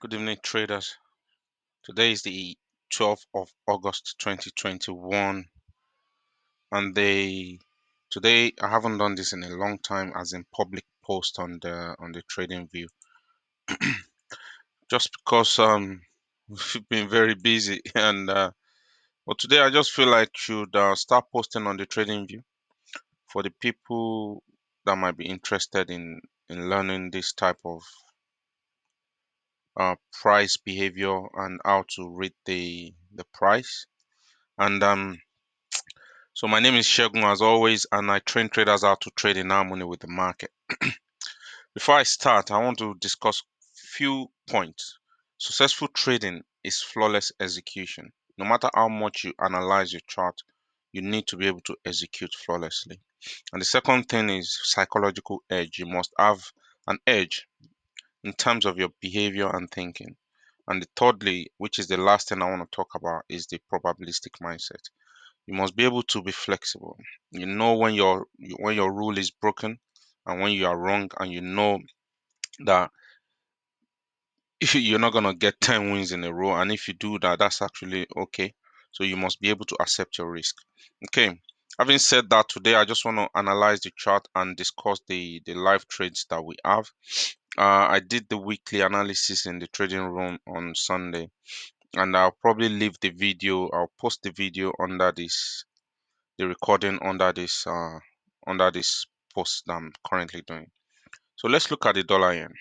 Good evening, traders. Today is the 12th of August 2021, and today I haven't done this in a long time, as in public post on the trading view, just because we've been very busy, and but today I just feel like should start posting on the trading view for the people that might be interested in learning this type of price behavior and how to read the price. And So my name is Shegun as always, and I train traders how to trade in harmony with the market. Before I start, I want to discuss few points. Successful trading is flawless execution. No matter how much you analyze your chart, you need to be able to execute flawlessly. And the second thing is psychological edge. You must have an edge in terms of your behavior and thinking. And thirdly, which is the last thing I want to talk about, is the probabilistic mindset. You must be able to be flexible. You know when your rule is broken and when you are wrong, and you know that you're not gonna get 10 wins in a row, and if you do that, that's actually okay. So you must be able to accept your risk. Okay. Having said that, today I just want to analyze the chart and discuss the live trades that we have. I did the weekly analysis in the trading room on Sunday, and I'll probably leave the video. I'll post the video under the recording under this post that I'm currently doing. So let's look at the dollar yen.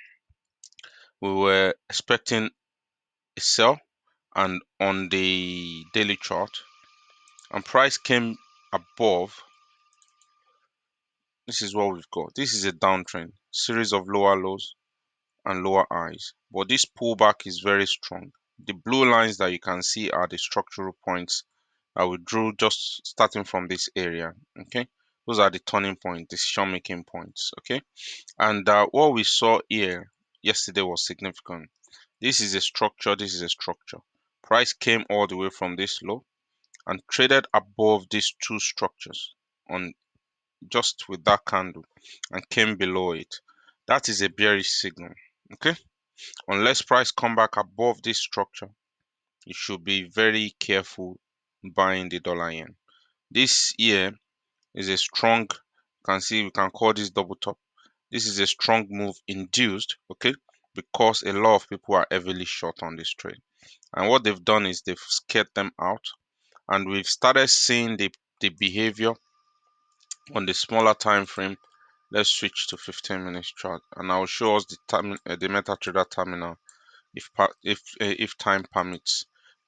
We were expecting a sell, and on the daily chart, and price came above. This is what we've got. This is a downtrend, series of lower lows and lower highs, but this pullback is very strong. The blue lines that you can see are the structural points that we drew just starting from this area. Okay, those are the turning point, decision making points. Okay, and what we saw here yesterday was significant. This is a structure, this is a structure. Price came all the way from this low and traded above these two structures on just with that candle and came below it. That is a bearish signal. Okay, unless price come back above this structure, you should be very careful buying the dollar yen. This here is a strong, you can see we can call this double top. This is a strong move induced, okay, because a lot of people are heavily short on this trade. And what they've done is they've scared them out, and we've started seeing the behavior on the smaller time frame. Let's switch to 15 minutes chart, and I'll show us the MetaTrader terminal if time permits.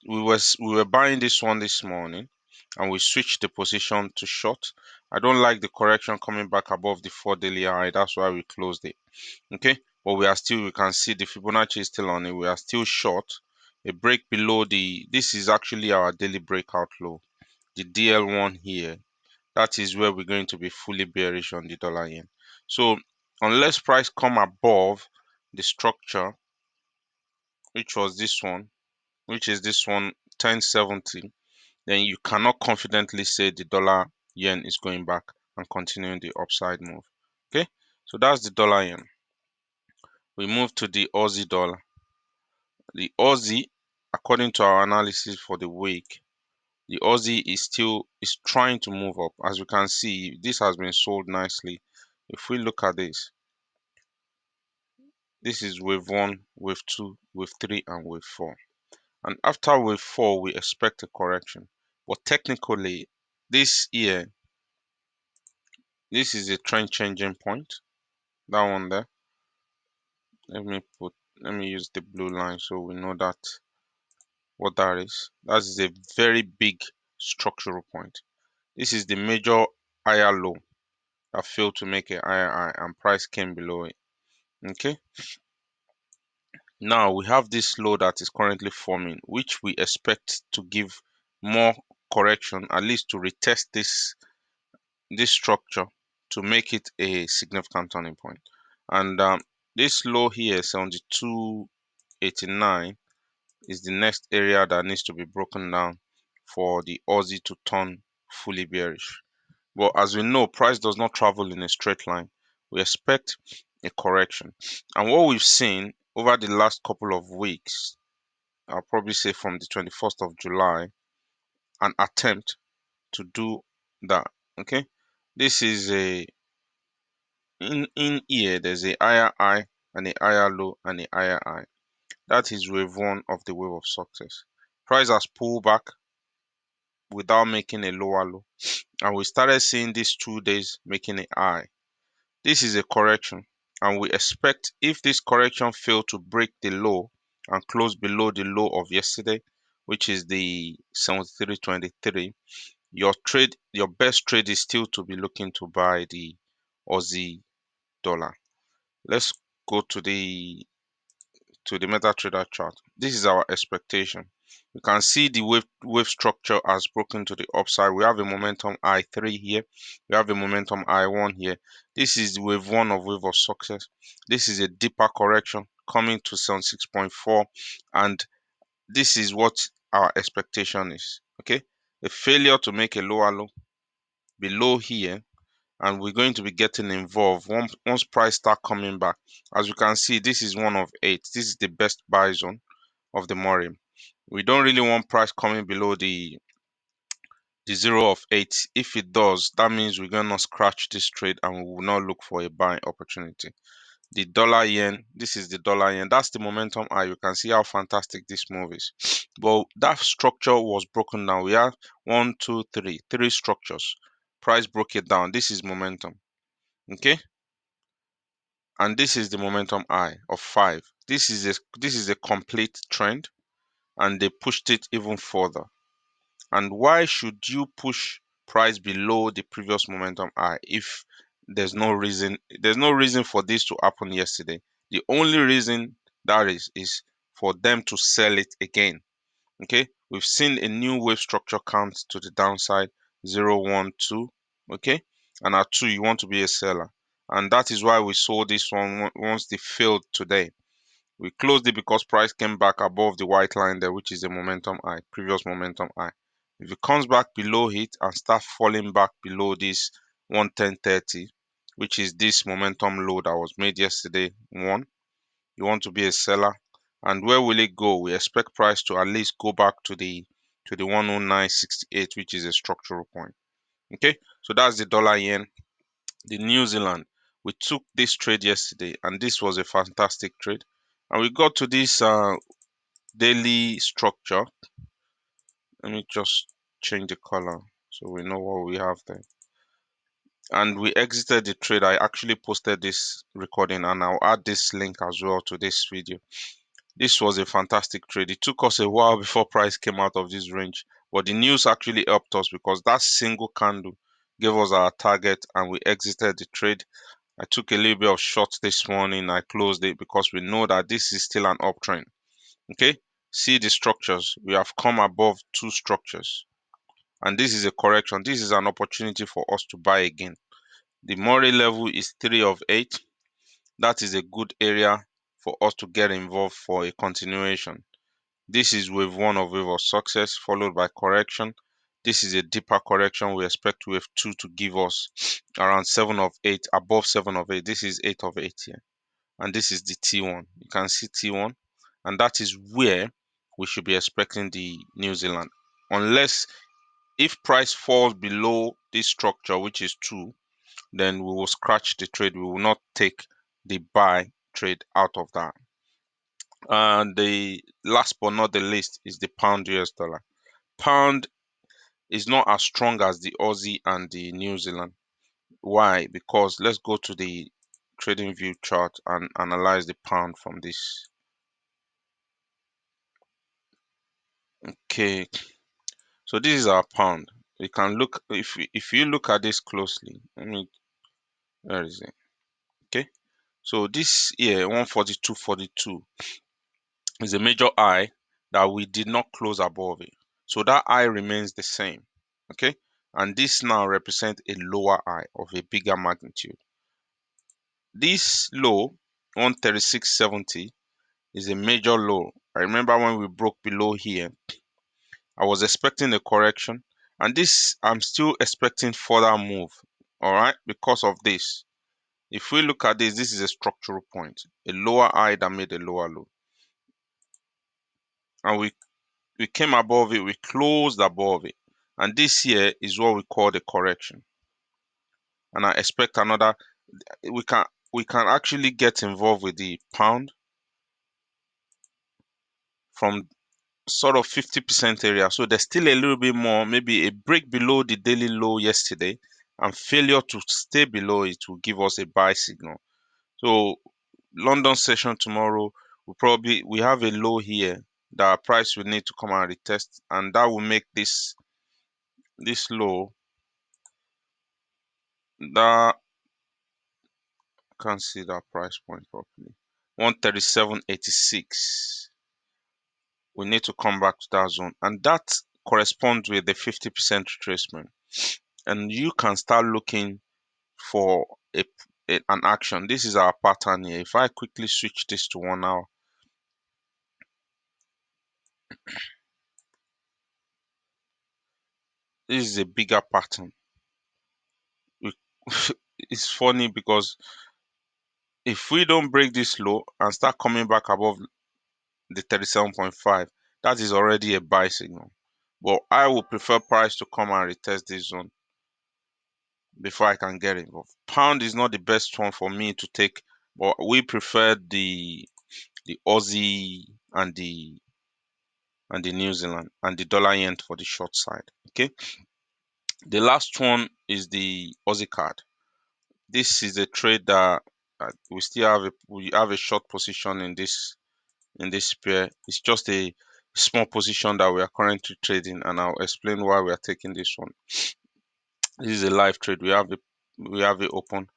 We were buying this one this morning, and we switched the position to short. I don't like the correction coming back above the 4 daily high. That's why we closed it. Okay, but we can see the Fibonacci is still on it. We are still short. A break below this is actually our daily breakout low, the DL1 here. That is where we're going to be fully bearish on the dollar yen. So unless price come above the structure, which was this one, which is this one, 1070, then you cannot confidently say the dollar yen is going back and continuing the upside move. Okay, so that's the dollar yen. We move to the Aussie dollar. The Aussie, according to our analysis for the week, the Aussie is trying to move up. As you can see, this has been sold nicely. If we look at this is wave 1, wave 2, wave 3, and wave 4. And after wave 4, we expect a correction. But technically, this here, this is a trend changing point. That one there. Let me use the blue line so we know that what that is. That is a very big structural point. This is the major higher low that failed to make a higher high, and price came below it. Okay, now we have this low that is currently forming, which we expect to give more correction, at least to retest this structure to make it a significant turning point. And this low here, 72.89, is the next area that needs to be broken down for the Aussie to turn fully bearish. But as we know, price does not travel in a straight line. We expect a correction. And what we've seen over the last couple of weeks, I'll probably say from the 21st of July, an attempt to do that. Okay, this is a in here there's a higher high and a higher low and a higher high. That is wave one of the wave of success. Price has pulled back without making a lower low, and we started seeing these 2 days making a high. This is a correction, and we expect if this correction failed to break the low and close below the low of yesterday, which is the 73.23, your best trade is still to be looking to buy the Aussie dollar. Let's go to the MetaTrader chart. This is our expectation. You can see the wave structure has broken to the upside. We have a momentum I3 here. We have a momentum I1 here. This is wave one of wave of success. This is a deeper correction coming to 76.4, and this is what our expectation is. Okay, a failure to make a lower low below here, and we're going to be getting involved once price start coming back. As you can see, this is one of 8. This is the best buy zone of the morning. We don't really want price coming below the 0 of 8. If it does, that means we're gonna scratch this trade and we will not look for a buying opportunity. The dollar yen, this is the dollar yen. That's the momentum high. You can see how fantastic this move is. But that structure was broken down. We have three structures. Price broke it down. This is momentum. Okay, and this is the momentum high of 5. This is a complete trend, and they pushed it even further. And why should you push price below the previous momentum high if there's no reason for this to happen yesterday? The only reason that is for them to sell it again. Okay, we've seen a new wave structure count to the downside, 0, 1, 2. Okay, and at 2 you want to be a seller, and that is why we saw this one once they failed today. We closed it because price came back above the white line there, which is the momentum high, previous momentum high. If it comes back below it and start falling back below this 110.30, which is this momentum low that was made yesterday, you want to be a seller. And where will it go? We expect price to at least go back to the 109.68, which is a structural point. Okay, so that's the dollar yen. The New Zealand, we took this trade yesterday, and this was a fantastic trade. And we got to this daily structure. Let me just change the color so we know what we have there. And we exited the trade. I actually posted this recording, and I'll add this link as well to this video. This was a fantastic trade. It took us a while before price came out of this range, but the news actually helped us because that single candle gave us our target and we exited the trade. I took a little bit of short this morning. I closed it because we know that this is still an uptrend. Okay, see the structures. We have come above 2 structures, and this is a correction. This is an opportunity for us to buy again. The Murray level is 3 of 8. That is a good area for us to get involved for a continuation. This is wave one of wave of success, followed by correction. This is a deeper correction. We expect wave 2 to give us around 7 of 8, above 7 of 8. This is 8 of 8 here. And this is the T1. You can see T1. And that is where we should be expecting the New Zealand. Unless if price falls below this structure, which is 2, then we will scratch the trade. We will not take the buy trade out of that. And the last but not the least is the pound US dollar. Pound is not as strong as the Aussie and the New Zealand. Why? Because let's go to the trading view chart and analyze the pound from this. Okay, so this is our pound. You can look, if you look at this closely. Where is it? Okay, so this here 142.42 is a major high that we did not close above it. So that high remains the same. Okay, and this now represents a lower high of a bigger magnitude. This low 136.70 is a major low. I remember when we broke below here, I was expecting a correction, and this I'm still expecting further move. All right, because of this. If we look at this, this is a structural point, a lower high that made a lower low, and we came above it, we closed above it, and this here is what we call the correction. And I expect another. We can actually get involved with the pound from sort of 50% area. So there's still a little bit more, maybe a break below the daily low yesterday, and failure to stay below it will give us a buy signal. So London session tomorrow, we have a low here that our price will need to come and retest, and that will make this low that can't see that price point properly. 137.86. We need to come back to that zone, and that corresponds with the 50% retracement. And you can start looking for an action. This is our pattern here. If I quickly switch this to 1 hour, this is a bigger pattern. It's funny because if we don't break this low and start coming back above the 37.5, that is already a buy signal. But I would prefer price to come and retest this zone before I can get involved. Pound is not the best one for me to take, but we prefer the Aussie and the New Zealand and the dollar yen for the short side. Okay, the last one is the AUDCAD. This is a trade that we have a short position in this pair. It's just a small position that we are currently trading, and I'll explain why we are taking this one. This is a live trade. We have it open.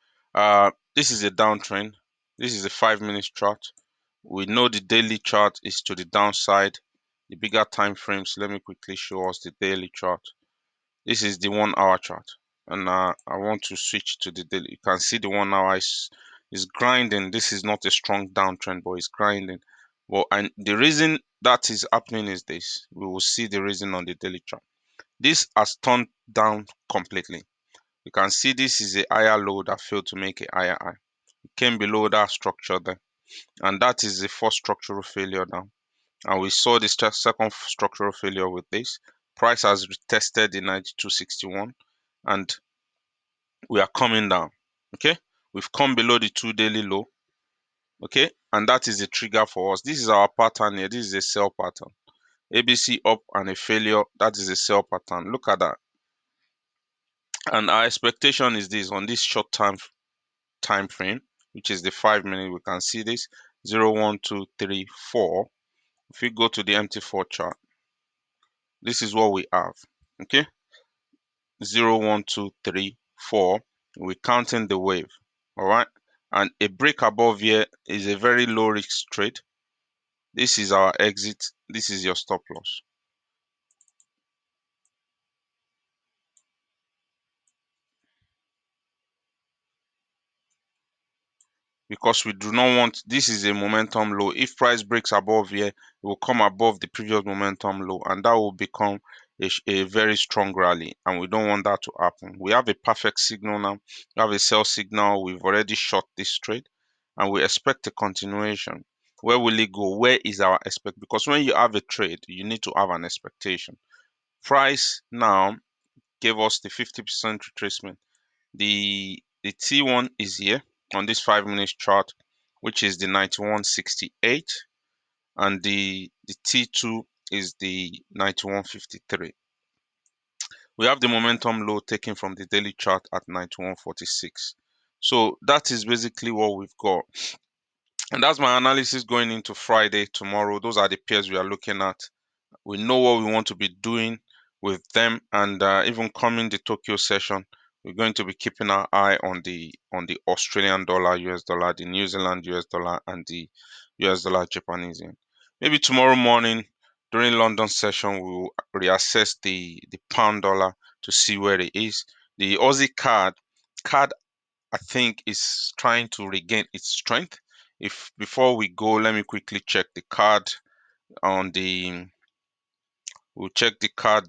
This is a downtrend. This is a 5 minute chart. We know the daily chart is to the downside. The bigger time frames. Let me quickly show us the daily chart. This is the 1 hour chart, and I want to switch to the daily. You can see the 1 hour is grinding. This is not a strong downtrend, but it's grinding. Well, and the reason that is happening is this. We will see the reason on the daily chart. This has turned down completely. You can see this is a higher low that failed to make a higher high. It came below that structure there, and that is the first structural failure now. And we saw the second structural failure with this. Price has retested the 92.61, and we are coming down. Okay, we've come below the 2 daily low. Okay, and that is the trigger for us. This is our pattern here. This is a sell pattern. ABC up and a failure. That is a sell pattern. Look at that. And our expectation is this on this short time frame, which is the 5 minute. We can see this 0, 1, 2, 3, 4. If we go to the MT4 chart, this is what we have. Okay, 0, 1, 2, 3, 4. We're counting the wave. All right, and a break above here is a very low risk trade. This is our exit. This is your stop loss. Because we do not want, this is a momentum low. If price breaks above here, it will come above the previous momentum low, and that will become a very strong rally, and we don't want that to happen. We have a perfect signal now. We have a sell signal. We've already shot this trade, and we expect a continuation. Where will it go? Where is our expect? Because when you have a trade, you need to have an expectation. Price now gave us the 50% retracement. The T1 is here on this 5 minute chart, which is the 91.68, and the T2 is the 91.53. We have the momentum low taken from the daily chart at 91.46. So that is basically what we've got. And that's my analysis going into Friday tomorrow. Those are the pairs we are looking at. We know what we want to be doing with them, and even coming the Tokyo session, we're going to be keeping our eye on the Australian dollar, US dollar, the New Zealand US dollar, and the US dollar Japanese yen. Maybe tomorrow morning during London session, we will reassess the pound dollar to see where it is. The Aussie card I think is trying to regain its strength. If before we go, let me quickly check the card on the we'll check the card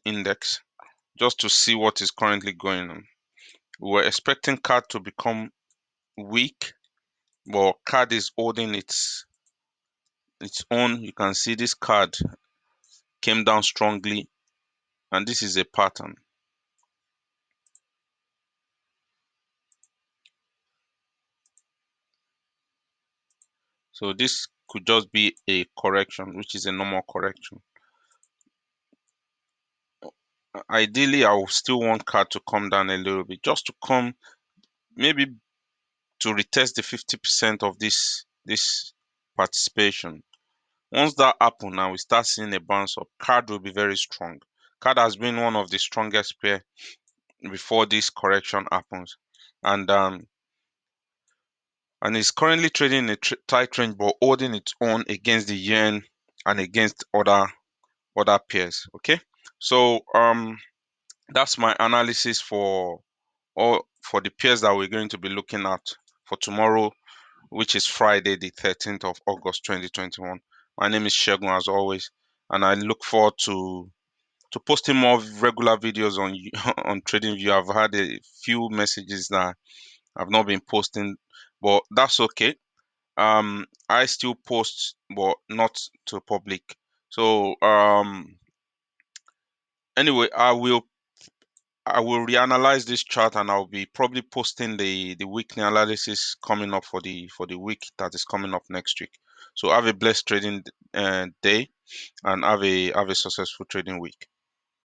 index just to see what is currently going on. We were expecting CAD to become weak, but CAD is holding its own. You can see this card came down strongly, and this is a pattern. So this could just be a correction, which is a normal correction. Ideally, I will still want CAD to come down a little bit, just to come maybe to retest the 50% of this participation. Once that happens, now we start seeing a bounce up. CAD will be very strong. CAD has been one of the strongest pair before this correction happens, and it's currently trading in a tight range, but holding its own against the yen and against other pairs. Okay, so that's my analysis for the pairs that we're going to be looking at for tomorrow, which is Friday, the 13th of August 2021. My name is Shegun, as always, and I look forward to posting more regular videos on on TradingView. I've had a few messages that I've not been posting, but that's okay. I still post, but not to public. So anyway, I will reanalyze this chart, and I'll be probably posting the weekly analysis coming up for the week that is coming up next week. So have a blessed trading day, and have a successful trading week.